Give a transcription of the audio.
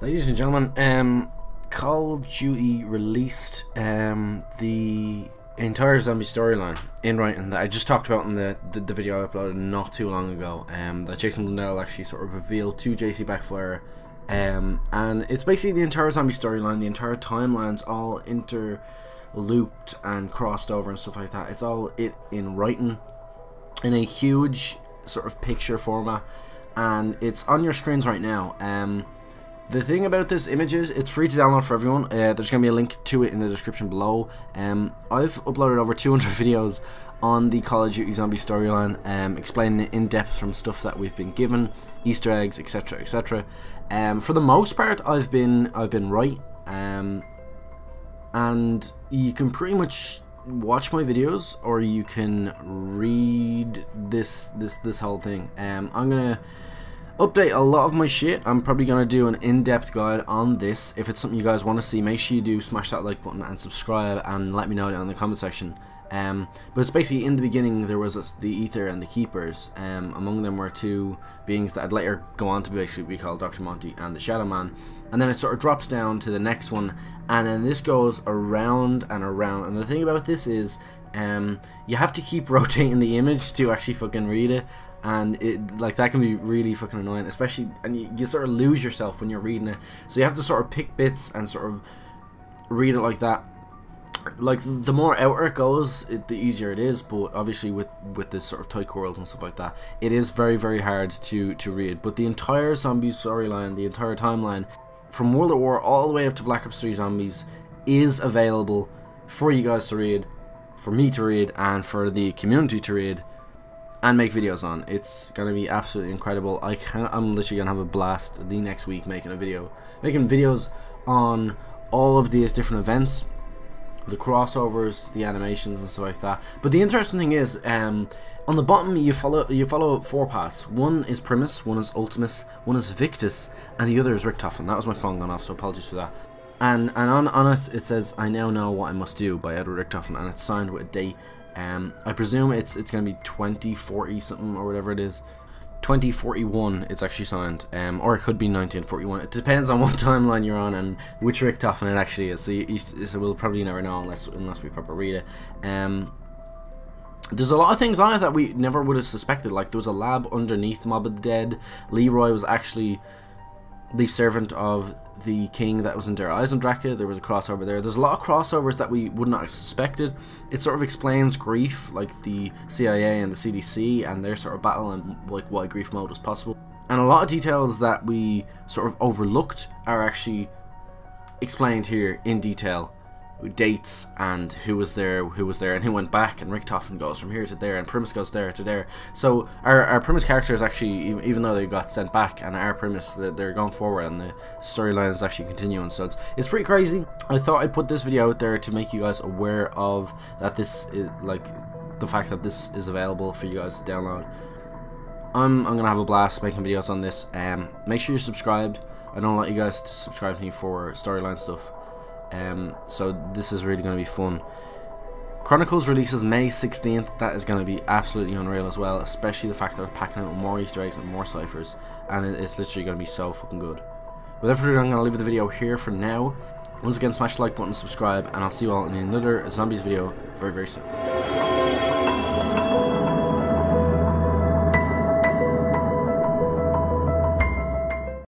Ladies and gentlemen, Call of Duty released the entire zombie storyline in writing that I just talked about in the video I uploaded not too long ago. That Jason Blundell actually sort of revealed to JC Backfire, and it's basically the entire zombie storyline. The entire timeline's all interlooped and crossed over and stuff like that. It's all in writing in a huge sort of picture format, and it's on your screens right now. The thing about this image is it's free to download for everyone. There's going to be a link to it in the description below. I've uploaded over 200 videos on the Call of Duty zombie storyline, explaining it in depth from stuff that we've been given, Easter eggs, etc, etc. For the most part, I've been right, and you can pretty much watch my videos or you can read this whole thing. I'm gonna update a lot of my shit. I'm probably gonna do an in-depth guide on this. If it's something you guys want to see, make sure you do smash that like button and subscribe and let me know down in the comment section. But it's basically, in the beginning there was the Ether and the Keepers. Among them were two beings that would later go on to basically be called Dr. Monty and the Shadow Man, and then it sort of drops down to the next one, and then this goes around and around. And the thing about this is you have to keep rotating the image to actually fucking read it, and that can be really fucking annoying, especially, and you sort of lose yourself when you're reading it, so you have to sort of pick bits and sort of read it like that. Like, the more outer it goes, the easier it is, but obviously with this sort of tight world and stuff like that, it is very, very hard to read. But the entire zombie storyline, the entire timeline, from World at War all the way up to Black Ops 3 Zombies, is available for you guys to read, for me to read, and for the community to read and make videos on. It's gonna be absolutely incredible. I'm literally gonna have a blast the next week making videos on all of these different events, the crossovers, the animations and stuff like that. But the interesting thing is, on the bottom you follow 4 paths. One is Primus, one is Ultimus, one is Victus, and the other is Richtofen. That was my phone gone off, so apologies for that. And on it it says, "I now know what I must do" by Edward Richtofen, and it's signed with a date. I presume it's going to be 2040 something or whatever it is. 2041 it's actually signed, or it could be 1941. It depends on what timeline you're on and which Richtofen it actually is. So we'll probably never know unless we properly read it. There's a lot of things on it that we never would have suspected. Like, there was a lab underneath Mob of the Dead. Leroy was actually the servant of the king that was in Der Eisendrache. There was a crossover there. There's a lot of crossovers that we would not have suspected. It sort of explains grief, like the CIA and the CDC and their sort of battle, and like why grief mode was possible. And a lot of details that we sort of overlooked are actually explained here in detail, with dates and who was there and who went back, and Richtofen goes from here to there and Primus goes there to there. So our Primus characters actually, even though they got sent back, and our Primus, they're going forward and the storyline is actually continuing. So it's pretty crazy. I thought I'd put this video out there to make you guys aware of that. This is like the fact that this is available for you guys to download. I'm gonna have a blast making videos on this. Make sure you're subscribed. I don't want you guys to subscribe to me for storyline stuff. So this is really going to be fun. Chronicles releases May 16th. That is going to be absolutely unreal as well, especially the fact that they're packing out more Easter eggs and more ciphers, and it's literally going to be so fucking good. Without further ado, I'm going to leave the video here for now. Once again, smash the like button, subscribe, and I'll see you all in another Zombies video very, very soon.